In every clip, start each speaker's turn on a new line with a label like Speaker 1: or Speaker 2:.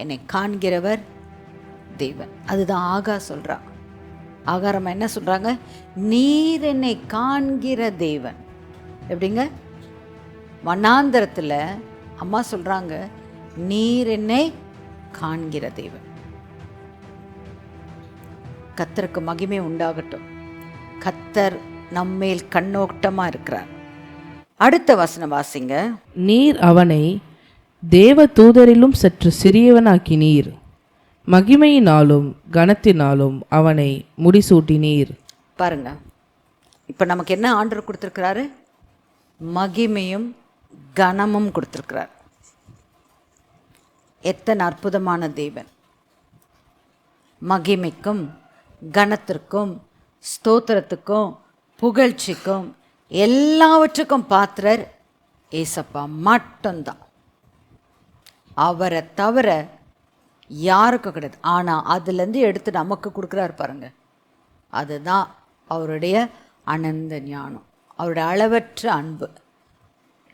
Speaker 1: என்னை காண்கிறவர் தேவன். அதுதான் ஆகா சொல்றா. ஆகாரம் என்ன சொல்றாங்க? நீர் என்னை காண்கிற தேவன். எப்படிங்க? வனாந்தரத்தில் அம்மா சொல்றாங்க, நீர் என்னை காண்கிற தேவன். கர்த்தருக்கு மகிமை உண்டாகட்டும். கர்த்தர் நம்மேல் கண்ணோட்டமா இருக்கிறார். அடுத்த வசனம் வாசிங்க.
Speaker 2: நீர் அவனை தேவ தூதரிலும் சற்று சிறியவனாக்கினீர், மகிமையினாலும் கனத்தினாலும் அவனை முடிசூட்டினீர்.
Speaker 1: பாருங்க, இப்போ நமக்கு என்ன ஆண்டவர் கொடுத்துருக்கிறாரு? மகிமையும் கனமும் கொடுத்துருக்கிறார். எத்தனை அற்புதமான தேவன்! மகிமைக்கும் கனத்திற்கும் ஸ்தோத்திரத்துக்கும் புகழ்ச்சிக்கும் எல்லாவற்றுக்கும் பாத்திரர் ஏசப்பா மட்டும்தான். அவரை தவிர யாருக்கும் கிடையாது. ஆனால் அதுலேருந்து எடுத்து நமக்கு கொடுக்குறாரு பாருங்க, அதுதான் அவருடைய அனந்த ஞானம், அவருடைய அளவற்ற அன்பு.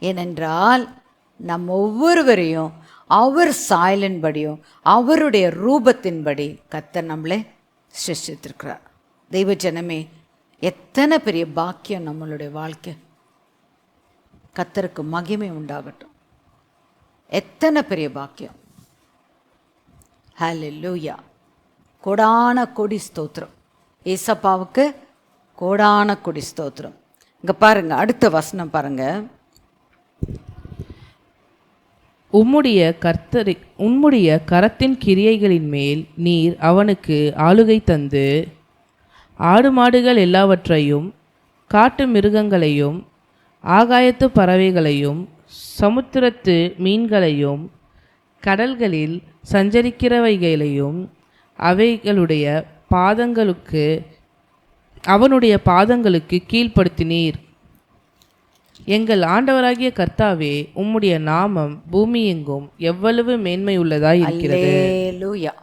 Speaker 1: ஏனென்றால் நம் ஒவ்வொருவரையும் அவர் சாயலின்படியும் அவருடைய ரூபத்தின்படி கர்த்தர் நம்மளை சிருஷ்டித்திருக்கிறார். தெய்வ ஜனமே, எத்தனை பெரிய பாக்கியம் நம்மளுடைய வாழ்க்கை! கர்த்தருக்கு மகிமை உண்டாகட்டும். எத்தனை பெரிய பாக்கியம்! ஹல்லேலூயா! கோடான கோடி ஸ்தோத்திரம் ஏசப்பாவுக்கு, கோடான கோடி ஸ்தோத்திரம். இங்கே பாருங்க, அடுத்த வசனம் பாருங்க.
Speaker 2: உம்முடைய கரத்தின் கிரியைகளின் மேல் நீர் அவனுக்கு ஆளுகை தந்து, ஆடு மாடுகள் எல்லாவற்றையும், காட்டு மிருகங்களையும், ஆகாயத்து பறவைகளையும், சமுத்திரத்து மீன்களையும், கடல்களில் சஞ்சரிக்கிறவைகளையும் அவனுடைய பாதங்களுக்கு கீழ்ப்படுத்தினீர். எங்கள் ஆண்டவராகிய கர்த்தாவே, உம்முடைய நாமம் பூமி எங்கும் எவ்வளவு மேன்மை உள்ளதாய் இருக்கிறது.
Speaker 1: அல்லேலூயா,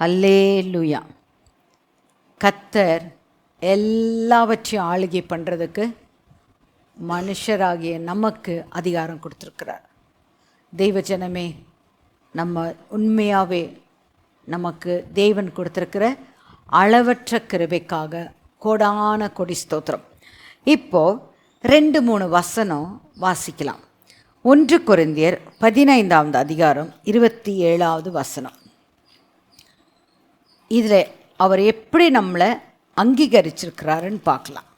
Speaker 1: அல்லேலூயா. கர்த்தர் எல்லாவற்றையும் ஆளுகை பண்ணுறதுக்கு மனுஷராகிய நமக்கு அதிகாரம் கொடுத்துருக்கிறார். தெய்வ ஜனமே, நம்ம உண்மையாகவே நமக்கு தேவன் கொடுத்துருக்கிற அளவற்ற கிருபைக்காக கோடான கொடி ஸ்தோத்திரம். இப்போது 2-3 வசனம் வாசிக்கலாம். 1 கொரிந்தியர் 15ஆம் அதிகாரம் 27வது வசனம். இதில் அவர் எப்படி நம்மளை அங்கீகரிச்சிருக்கிறாருன்னு பார்க்கலாம்.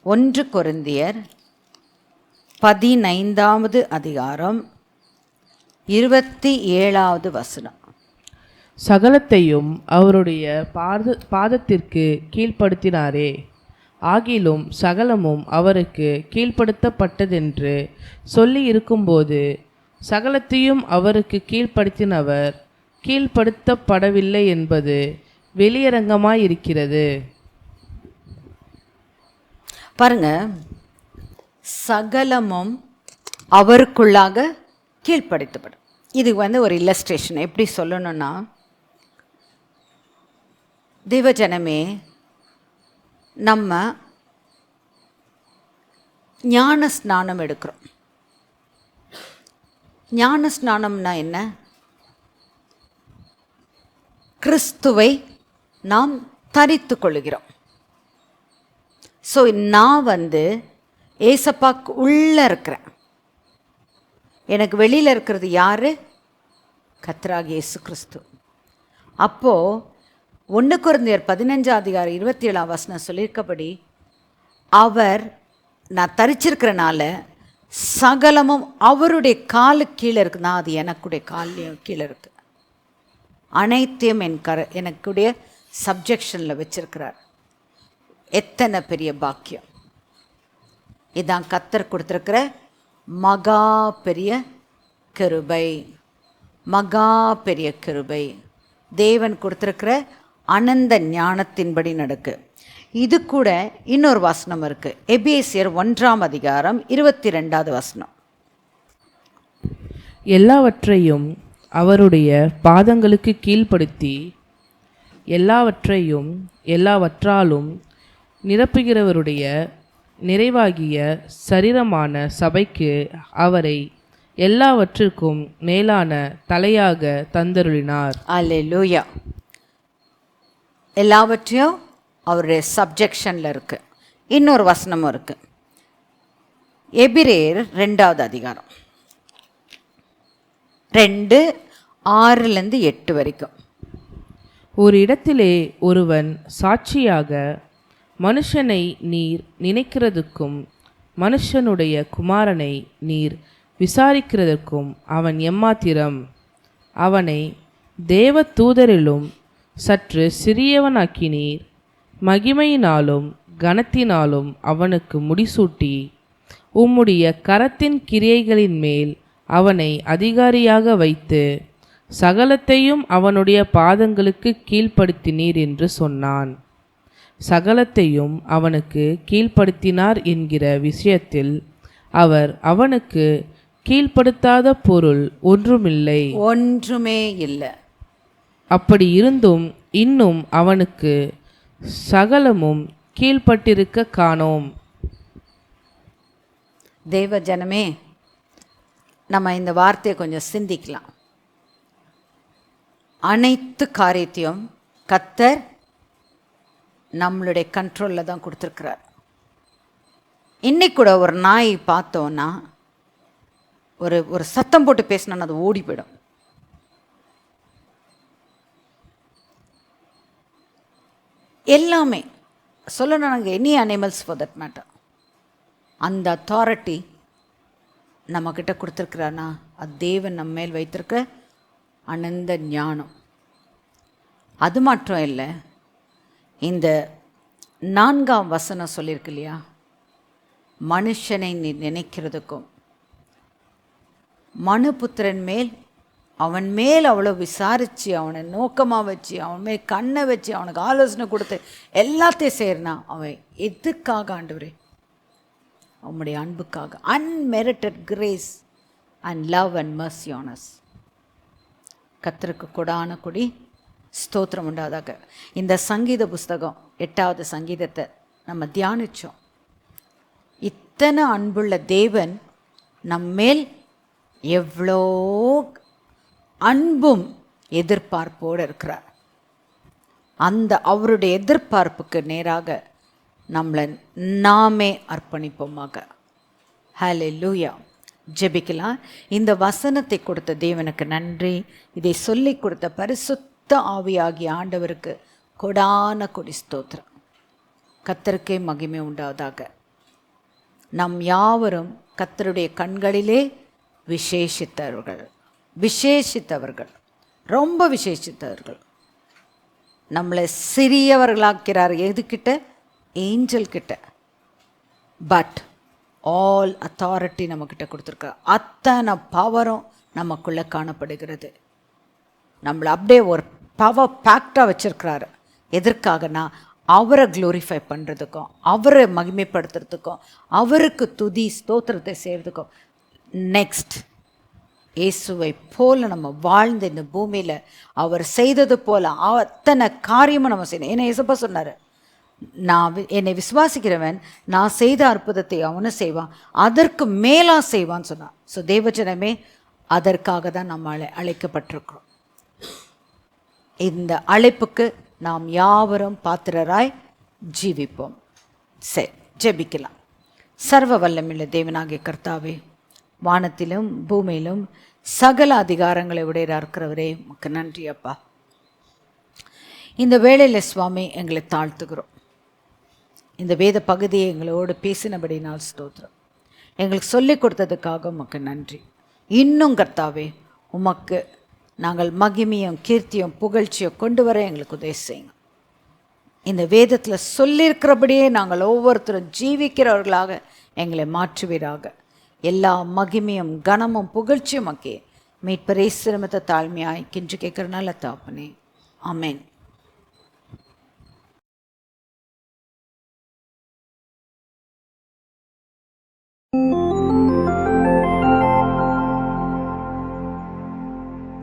Speaker 1: 1 கொரிந்தியர் 15ஆவது அதிகாரம் 27வது வசனம்.
Speaker 2: சகலத்தையும் அவருடைய பாதத்திற்கு கீழ்ப்படுத்தினாரே, ஆகிலும் சகலமும் அவருக்கு கீழ்ப்படுத்தப்பட்டதென்று சொல்லி இருக்கும்போது, சகலத்தையும் அவருக்கு கீழ்ப்படுத்தினவர் கீழ்ப்படுத்தப்படவில்லை என்பது வெளியரங்கமாயிருக்கிறது.
Speaker 1: பாருங்க, சகலமும் அவருக்குள்ளாக கீழ்ப்படுத்தப்படும். இது ஒரு இல்லஸ்ட்ரேஷன். எப்படி சொல்லணும்னா, தேவஜனமே, நம்ம ஞான ஸ்நானம் எடுக்கிறோம். ஞான ஸ்நானம்னா என்ன? கிறிஸ்துவை நாம் தரித்து கொள்கிறோம். ஸோ நான் ஏசப்பாக்கு உள்ளே இருக்கிறேன். எனக்கு வெளியில் இருக்கிறது யார்? கர்த்தராகிய இயேசு கிறிஸ்து. அப்போது 1 கொரிந்தியர் 15ஆம் அதிகாரம் 27ஆம் வசனம் சொல்லியிருக்கபடி, அவர் நான் தரிச்சிருக்கிறனால சகலமும் அவருடைய காலுக்கு கீழே இருக்குன்னா, அது எனக்குடைய காலையும் கீழே இருக்குது. அனைத்தையும் எனக்குடைய சப்ஜெக்ஷனில் வச்சிருக்கிறார். எத்தனை பெரிய பாக்கியம்! இதான் கர்த்தர் கொடுத்துருக்கிற மகா பெரிய கிருபை. மகா பெரிய கிருபை தேவன் கொடுத்துருக்கிற அனந்த ஞானத்தின்படி நடக்கு. இது கூட இன்னொரு வசனம் இருக்குது. எபேசியர் 1ஆம் அதிகாரம் 22வது வசனம்.
Speaker 2: எல்லாவற்றையும் அவருடைய பாதங்களுக்கு கீழ்ப்படுத்தி, எல்லாவற்றையும் எல்லாவற்றாலும் நிரப்புகிறவருடைய நிறைவாகிய சரீரமான சபைக்கு அவரை எல்லாவற்றிற்கும் மேலான தலையாக தந்தருளினார்.
Speaker 1: அல்லேலூயா. எல்லாவற்றையும் அவருடைய சப்ஜெக்ஷனில் இருக்கு. இன்னொரு வசனமும் இருக்கு. எபிரேயர் 2வது அதிகாரம் 2:6-8 வரைக்கும்.
Speaker 2: ஒரு இடத்திலே ஒருவன் சாட்சியாக, மனுஷனை நீர் நினைக்கிறதுக்கும் மனுஷனுடைய குமாரனை நீர் விசாரிக்கிறதற்கும் அவன் எம்மாத்திரம்? அவனை தேவ தூதரிலும் சற்று சிறியவனாக்கினீர். மகிமையினாலும் கனத்தினாலும் அவனுக்கு முடிசூட்டி உம்முடைய கரத்தின் கிரியைகளின் மேல் அவனை அதிகாரியாக வைத்து சகலத்தையும் அவனுடைய பாதங்களுக்கு கீழ்ப்படுத்தினீர் என்று சொன்னான். சகலத்தையும் அவனுக்கு கீழ்ப்படுத்தினார் என்கிற விஷயத்தில் அவர் அவனுக்கு கீழ்ப்படுத்தாத பொருள் ஒன்றுமே இல்லை. அப்படி இருந்தும் இன்னும் அவனுக்கு சகலமும் கீழ்ப்பட்டிருக்க காணோம்.
Speaker 1: தேவ ஜனமே, நம்ம இந்த வார்த்தையை கொஞ்சம் சிந்திக்கலாம். அனைத்து காரியத்தையும் கர்த்தர் நம்மளுடைய கண்ட்ரோலில் தான் கொடுத்துருக்கிறார். இன்னைக்கு கூட ஒரு நாய் பார்த்தோன்னா ஒரு சத்தம் போட்டு பேசினா அது ஓடி போயிடும். எல்லாமே சொல்லணும், நாங்கள் any animals for that matter, அந்த அத்தாரிட்டி நம்மக்கிட்ட கொடுத்துருக்குறானா அது தேவன் நம்ம மேல் வைத்திருக்க அனந்த ஞானம். அது மட்டும் இல்லை, இந்த 4ஆம் வசனம் சொல்லியிருக்கு இல்லையா, மனுஷனை நீ நினைக்கிறதுக்கும் மனுபுத்திரன் மேல் அவன் மேல் அவ்வளோ விசாரித்து அவனை நோக்கமாக வச்சு அவன் மேல் கண்ணை வச்சு அவனுக்கு ஆலோசனை கொடுத்து எல்லாத்தையும் செய்யறனா அவன் எதுக்காக? ஆண்டவரே, அவனுடைய அன்புக்காக. Unmerited grace and love and mercy on us. கர்த்தருக்கு கொடான கொடி ஸ்தோத்திரம் உண்டாதாக. இந்த சங்கீத புஸ்தகம் 8வது சங்கீதத்தை நம்ம தியானித்தோம். இத்தனை அன்புள்ள தேவன் நம்மேல் எவ்வளோ அன்பும் எதிர்பார்ப்போடு இருக்கிறார். அந்த அவருடைய எதிர்பார்ப்புக்கு நேராக நம்மளை நாமே அர்ப்பணிப்போமாக. ஹல்லேலூயா. ஜெபிக்கலாம். இந்த வசனத்தை கொடுத்த தேவனுக்கு நன்றி. இதை சொல்லிக் கொடுத்த பரிசுத்த ஆவியாகிய ஆண்டவருக்கு கொடான கொடி ஸ்தோத்திரம். கர்த்தருக்கே மகிமை உண்டாவதாக. நம் யாவரும் கர்த்தருடைய கண்களிலே விசேஷித்தவர்கள், ரொம்ப விசேஷித்தவர்கள். நம்மளை சிறியவர்களாக்கிறார். எதுக்கிட்ட? ஏஞ்சல் கிட்ட. பட் ஆல் அத்தாரிட்டி நம்மக்கிட்ட கொடுத்துருக்கார். அத்தனை பவரும் நமக்குள்ளே காணப்படுகிறது. நம்மளை அப்படியே ஒரு பவர் பேக்டாக வச்சுருக்கிறாரு. எதற்காகனா அவரை க்ளோரிஃபை பண்ணுறதுக்கும் அவரை மகிமைப்படுத்துறதுக்கும் அவருக்கு துதி ஸ்தோத்திரத்தை செய்கிறதுக்கும். நெக்ஸ்ட், இயேசுவை போல் நம்ம வாழ்ந்த இந்த பூமியில் அவர் செய்தது போல் அத்தனை காரியமும் நம்ம செய்யணும். ஏன்னா இயேசுப்பா சொன்னார், என்னை விசுவாசிக்கிறவன் நான் செய்த அற்புதத்தை அவனும் செய்வான், அதற்கு மேலாக செய்வான்னு சொன்னான். ஸோ தேவஜனமே, அதற்காக தான் நம்ம அழைக்கப்பட்டிருக்கிறோம். இந்த அழைப்புக்கு நாம் யாவரும் பாத்திரராய் ஜீவிப்போம். சரி, ஜெபிக்கலாம். சர்வ வல்லமையுள்ள தேவனாகிய கர்த்தாவே, வானத்திலும் பூமியிலும் சகல அதிகாரங்களை உடையராக இருக்கிறவரே, உமக்கு நன்றி அப்பா. இந்த வேளையில் சுவாமி எங்களை தாழ்த்துகிறோம். இந்த வேத பகுதியை எங்களோடு பேசினபடினால் ஸ்தோத்திரம். எங்களுக்கு சொல்லிக் கொடுத்ததுக்காக உமக்கு நன்றி. இன்னும் கர்த்தாவே, உமக்கு நாங்கள் மகிமையும் கீர்த்தியும் புகழ்ச்சியும் கொண்டு வர எங்களுக்கு உதவி செய்யுங்க. இந்த வேதத்தில் சொல்லியிருக்கிறபடியே நாங்கள் ஒவ்வொருத்தரும் ஜீவிக்கிறவர்களாக எங்களை மாற்றுவீராக. எல்லா மகிமையும் கனமும் புகழ்ச்சியும் மக்கே மீட்பரே சிரமத்தை தாழ்மையாய் கின்று கேட்குறனால தாப்பனே. ஆமென்.